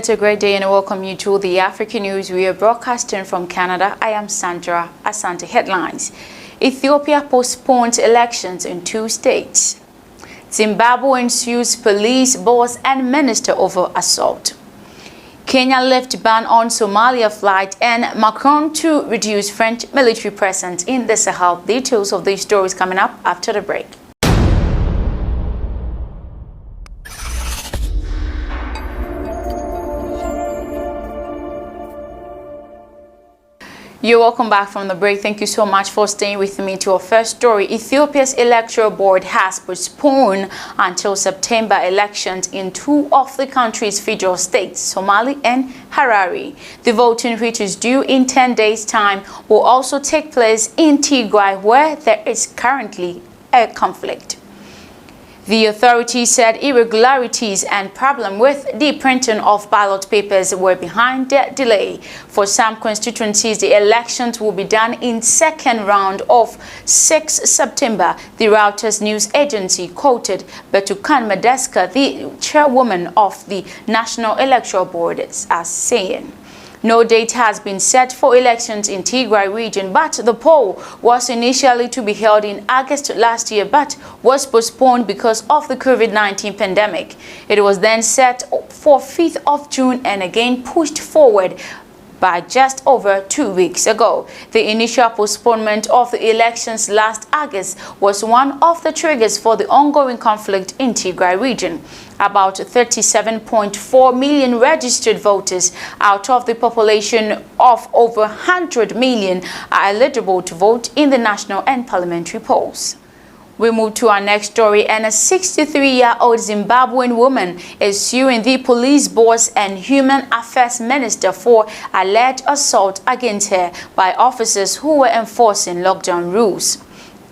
it's a great day and I welcome you to the African News. We are broadcasting from Canada. I am Sandra Asante. Headlines. Ethiopia postpones elections in 2 states. Zimbabwe sues police boss and minister over assault. Kenya lifts ban on Somalia flight and Macron to reduce French military presence in the Sahel. Details of these stories coming up after the break. You're welcome back from the break. Thank you so much for staying with me to our first story. Ethiopia's electoral board has postponed until September elections in 2 of the country's federal states, Somali and Harare. The voting, which is due in 10 days' time, will also take place in Tigray, where there is currently a conflict. The authorities said irregularities and problem with the printing of ballot papers were behind the delay. For some constituencies, the elections will be done in second round of 6 September. The Reuters news agency quoted Bertukan Medeska, the chairwoman of the National Electoral Board, as saying, "No date has been set for elections in Tigray region, but the poll was initially to be held in August last year, but was postponed because of the COVID-19 pandemic. It was then set for 5th of June and again pushed forward by just over 2 weeks ago. The initial postponement of the elections last August was one of the triggers for the ongoing conflict in Tigray region. About 37.4 million registered voters out of the population of over 100 million are eligible to vote in the national and parliamentary polls. We move to our next story, and a 63-year-old Zimbabwean woman is suing the police boss and human affairs minister for alleged assault against her by officers who were enforcing lockdown rules.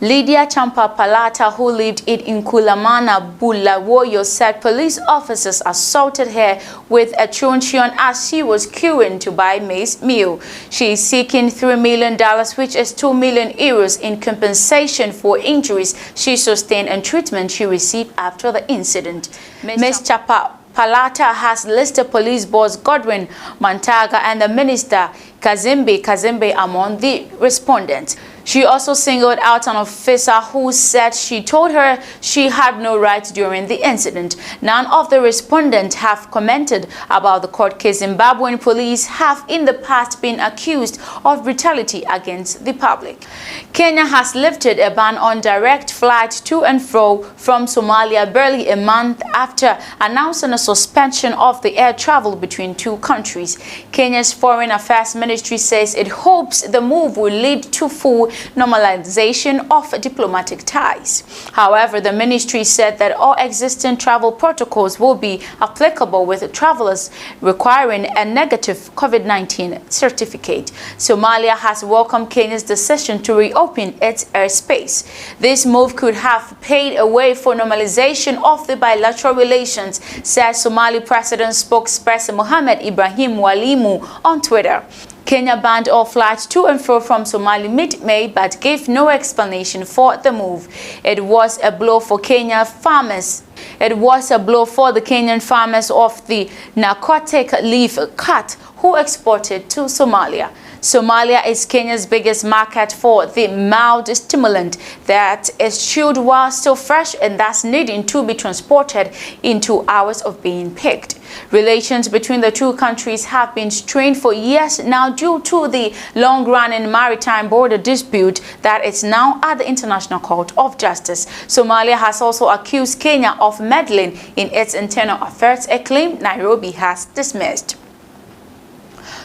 Lydia Champa Palata, who lived in Nkulamana, Bulawayo, said police officers assaulted her with a truncheon as she was queuing to buy maize meal. She is seeking $3 million, which is 2 million euros, in compensation for injuries she sustained and treatment she received after the incident. Ms. Champa Palata has listed police boss Godwin Mantaga and the minister Kazembe among the respondents. She also singled out an officer who said she told her she had no rights during the incident. None of the respondents have commented about the court case. Zimbabwean police have in the past been accused of brutality against the public. Kenya has lifted a ban on direct flights to and fro from Somalia barely a month after announcing a suspension of the air travel between 2 countries. Kenya's Foreign Affairs Ministry says it hopes the move will lead to full normalization of diplomatic ties. However, the ministry said that all existing travel protocols will be applicable with travelers requiring a negative COVID-19 certificate. Somalia has welcomed Kenya's decision to reopen its airspace. This move could have paved a way for normalization of the bilateral relations, said Somali President spokesperson Mohamed Ibrahim Walimu on Twitter. Kenya banned all flights to and fro from Somalia mid-May but gave no explanation for the move. It was a blow for Kenya farmers. It was a blow for the Kenyan farmers of the narcotic leaf cut who exported to Somalia. Somalia is Kenya's biggest market for the mild stimulant that is chewed while still fresh and thus needing to be transported in 2 hours of being picked. Relations between the 2 countries have been strained for years now due to the long-running maritime border dispute that is now at the International Court of Justice. Somalia has also accused Kenya of meddling in its internal affairs, a claim Nairobi has dismissed.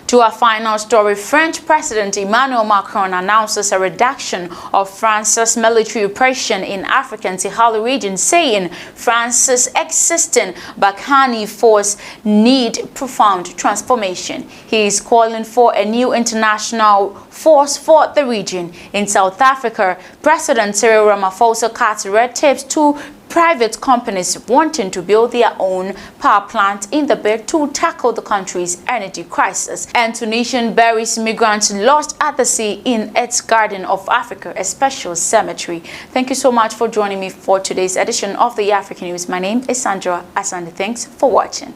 To our final story, French President Emmanuel Macron announces a reduction of France's military operation in African Sahel region, saying France's existing Barkhane force need profound transformation. He is calling for a new international force for the region. In South Africa, President Cyril Ramaphosa cuts red tapes to private companies wanting to build their own power plant in the bid to tackle the country's energy crisis. And Tunisian buries migrants lost at the sea in its Garden of Africa, a special cemetery. Thank you so much for joining me for today's edition of the African News. My name is Sandra Asante. Thanks for watching.